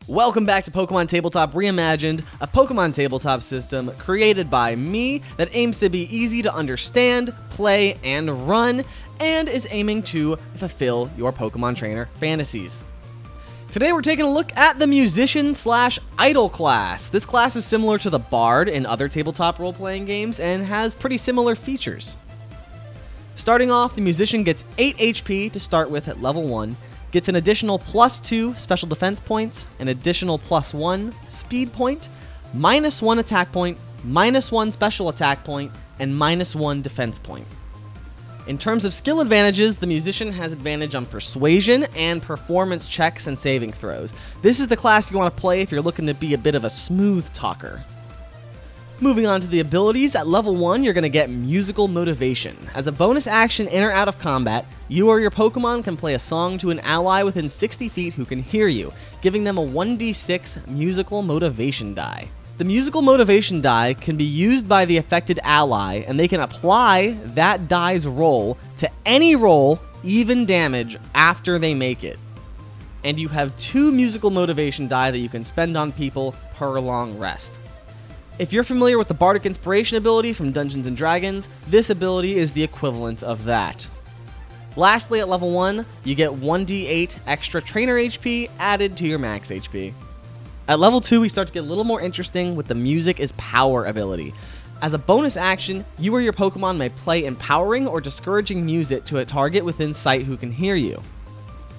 Welcome back to Pokemon Tabletop Reimagined, a Pokemon tabletop system created by me that aims to be easy to understand, play, and run, and is aiming to fulfill your Pokemon trainer fantasies. Today we're taking a look at the Musician/Idol class. This class is similar to the Bard in other tabletop role-playing games and has pretty similar features. Starting off, the Musician gets 8 HP to start with at level 1, gets an additional +2 special defense points, an additional +1 speed point, -1 attack point, -1 special attack point, and -1 defense point. In terms of skill advantages, the Musician has advantage on persuasion and performance checks and saving throws. This is the class you want to play if you're looking to be a bit of a smooth talker. Moving on to the abilities, at level 1, you're going to get Musical Motivation. As a bonus action in or out of combat, you or your Pokemon can play a song to an ally within 60 feet who can hear you, giving them a 1d6 Musical Motivation die. The Musical Motivation die can be used by the affected ally, and they can apply that die's roll to any roll, even damage, after they make it. And you have 2 Musical Motivation die that you can spend on people per long rest. If you're familiar with the Bardic Inspiration ability from Dungeons & Dragons, this ability is the equivalent of that. Lastly, at level 1, you get 1d8 extra trainer HP added to your max HP. At level 2, we start to get a little more interesting with the Music is Power ability. As a bonus action, you or your Pokemon may play empowering or discouraging music to a target within sight who can hear you.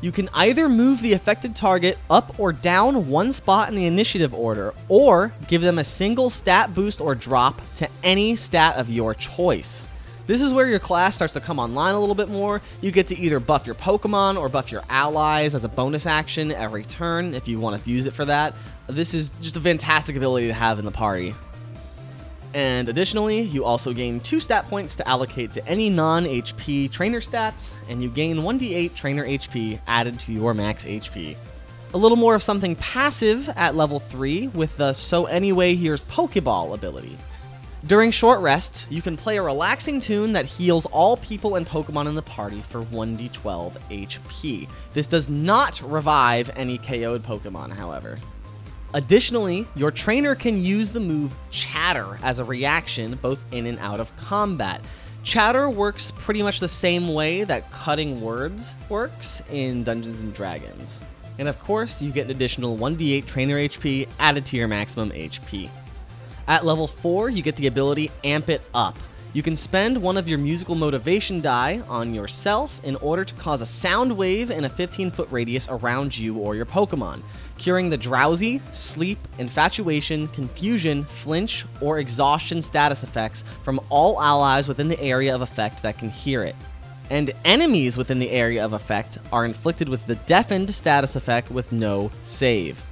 You can either move the affected target up or down 1 spot in the initiative order, or give them a single stat boost or drop to any stat of your choice. This is where your class starts to come online a little bit more. You get to either buff your Pokemon or buff your allies as a bonus action every turn if you want to use it for that. This is just a fantastic ability to have in the party. And additionally, you also gain 2 stat points to allocate to any non-HP trainer stats, and you gain 1d8 trainer HP added to your max HP. A little more of something passive at level 3 with the So Anyway Here's Pokeball ability. During short rests, you can play a relaxing tune that heals all people and Pokemon in the party for 1d12 HP. This does not revive any KO'd Pokemon, however. Additionally, your trainer can use the move Chatter as a reaction both in and out of combat. Chatter works pretty much the same way that cutting words works in Dungeons & Dragons. And of course, you get an additional 1d8 trainer HP added to your maximum HP. At level 4, you get the ability Amp It Up. You can spend one of your Musical Motivation die on yourself in order to cause a sound wave in a 15-foot radius around you or your Pokemon, curing the drowsy, sleep, infatuation, confusion, flinch, or exhaustion status effects from all allies within the area of effect that can hear it. And enemies within the area of effect are inflicted with the deafened status effect with no save.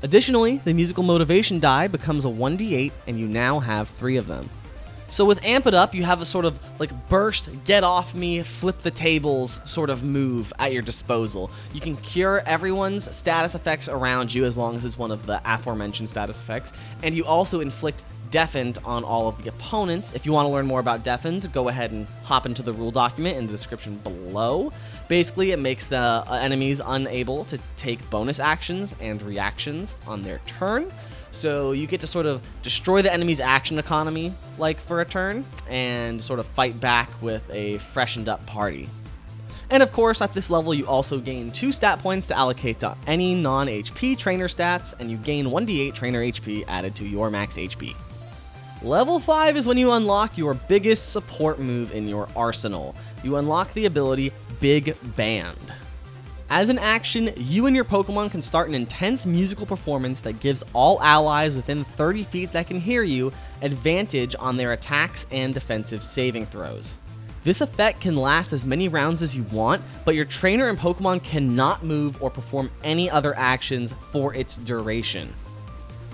Additionally, the Musical Motivation die becomes a 1d8, and you now have 3 of them. So with Amp It Up, you have a sort of like burst, get off me, flip the tables sort of move at your disposal. You can cure everyone's status effects around you as long as it's one of the aforementioned status effects, and you also inflict Deafened on all of the opponents. If you want to learn more about Deafened, go ahead and hop into the rule document in the description below. Basically, it makes the enemies unable to take bonus actions and reactions on their turn. So you get to sort of destroy the enemy's action economy, like for a turn, and sort of fight back with a freshened up party. And of course, at this level, you also gain 2 stat points to allocate to any non-HP trainer stats, and you gain 1d8 trainer HP added to your max HP. Level 5 is when you unlock your biggest support move in your arsenal. You unlock the ability Big Band. As an action, you and your Pokemon can start an intense musical performance that gives all allies within 30 feet that can hear you advantage on their attacks and defensive saving throws. This effect can last as many rounds as you want, but your trainer and Pokemon cannot move or perform any other actions for its duration.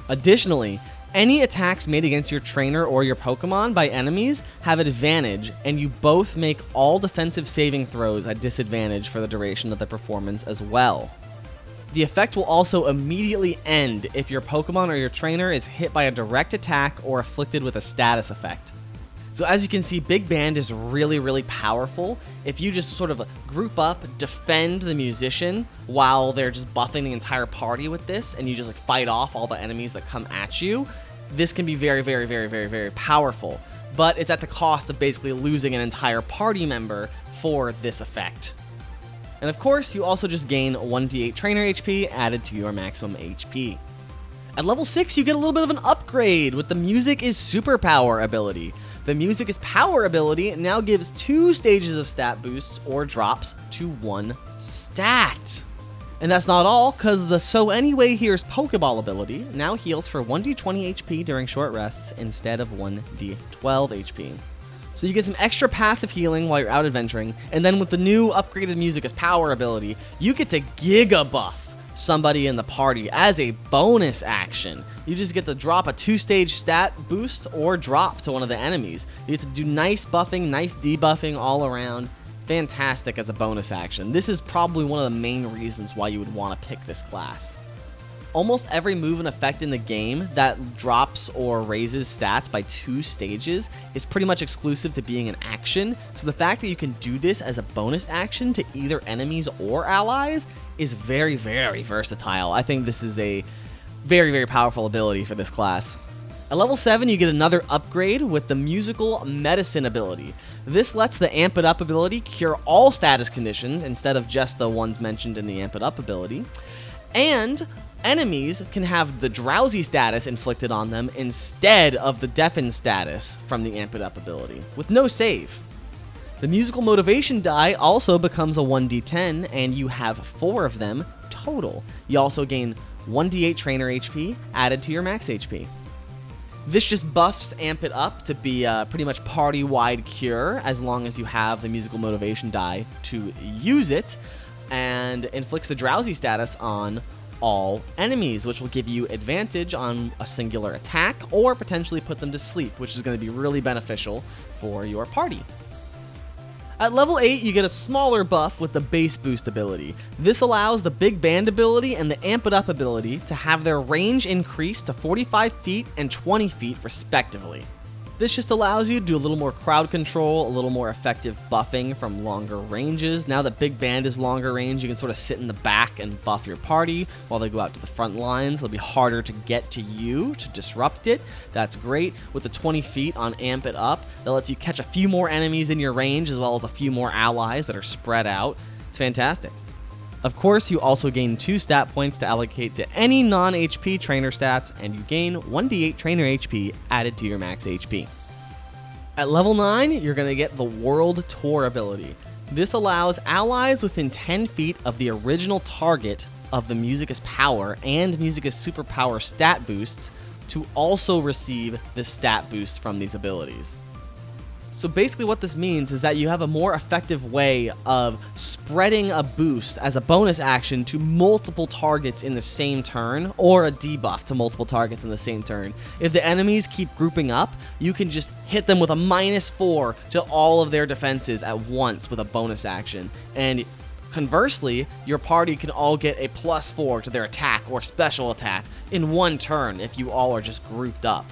Additionally, any attacks made against your trainer or your Pokemon by enemies have advantage, and you both make all defensive saving throws at disadvantage for the duration of the performance as well. The effect will also immediately end if your Pokemon or your trainer is hit by a direct attack or afflicted with a status effect. So as you can see, Big Band is really powerful. If you just sort of group up, defend the musician while they're just buffing the entire party with this, and you just like fight off all the enemies that come at you, this can be very powerful. But it's at the cost of basically losing an entire party member for this effect. And of course, you also just gain 1d8 trainer HP added to your maximum HP. At level 6, you get a little bit of an upgrade with the Music is Superpower ability. The Music is Power ability now gives 2 stages of stat boosts or drops to 1 stat. And that's not all, because the So Anyway Here's Pokeball ability now heals for 1d20 HP during short rests instead of 1d12 HP. So you get some extra passive healing while you're out adventuring, and then with the new upgraded Music as Power ability, you get to Giga Buff somebody in the party as a bonus action. You just get to drop a 2-stage stat boost or drop to one of the enemies. You get to do nice buffing, nice debuffing all around. Fantastic as a bonus action. This is probably one of the main reasons why you would want to pick this class. Almost every move and effect in the game that drops or raises stats by 2 stages is pretty much exclusive to being an action, so the fact that you can do this as a bonus action to either enemies or allies is very versatile. I think this is a very powerful ability for this class. At level 7, you get another upgrade with the Musical Medicine ability. This lets the Amp It Up ability cure all status conditions instead of just the ones mentioned in the Amp It Up ability. And enemies can have the Drowsy status inflicted on them instead of the Deafen status from the Amp It Up ability, with no save. The Musical Motivation die also becomes a 1d10, and you have 4 of them total. You also gain 1d8 trainer HP added to your max HP. This just buffs Amp It Up to be a pretty much party-wide cure as long as you have the Musical Motivation die to use it, and inflicts the Drowsy status on all enemies, which will give you advantage on a singular attack or potentially put them to sleep, which is going to be really beneficial for your party. At level 8, you get a smaller buff with the Base Boost ability. This allows the Big Band ability and the Amp It Up ability to have their range increased to 45 feet and 20 feet respectively. This just allows you to do a little more crowd control, a little more effective buffing from longer ranges. Now that Big Band is longer range, you can sort of sit in the back and buff your party while they go out to the front lines. It'll be harder to get to you to disrupt it. That's great. With the 20 feet on Amp It Up, that lets you catch a few more enemies in your range as well as a few more allies that are spread out. It's fantastic. Of course, you also gain 2 stat points to allocate to any non-HP trainer stats, and you gain 1d8 trainer HP added to your max HP. At level 9, you're going to get the World Tour ability. This allows allies within 10 feet of the original target of the Music is Power and Music is Superpower stat boosts to also receive the stat boost from these abilities. So basically what this means is that you have a more effective way of spreading a boost as a bonus action to multiple targets in the same turn, or a debuff to multiple targets in the same turn. If the enemies keep grouping up, you can just hit them with a -4 to all of their defenses at once with a bonus action. And conversely, your party can all get a +4 to their attack or special attack in one turn if you all are just grouped up.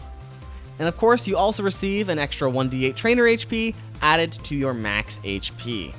And of course, you also receive an extra 1d8 trainer HP added to your max HP.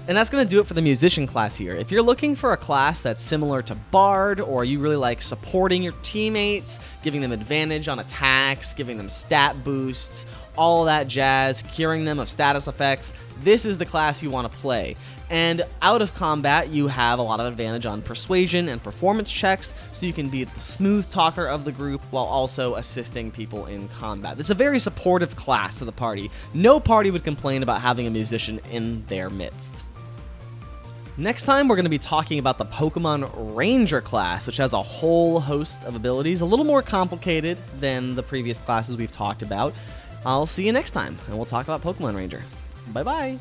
And that's going to do it for the musician class here. If you're looking for a class that's similar to Bard, or you really like supporting your teammates, giving them advantage on attacks, giving them stat boosts, all that jazz, curing them of status effects, this is the class you want to play. And out of combat, you have a lot of advantage on persuasion and performance checks, so you can be the smooth talker of the group while also assisting people in combat. It's a very supportive class to the party. No party would complain about having a musician in their midst. Next time, we're going to be talking about the Pokemon Ranger class, which has a whole host of abilities, a little more complicated than the previous classes we've talked about. I'll see you next time, and we'll talk about Pokemon Ranger. Bye-bye!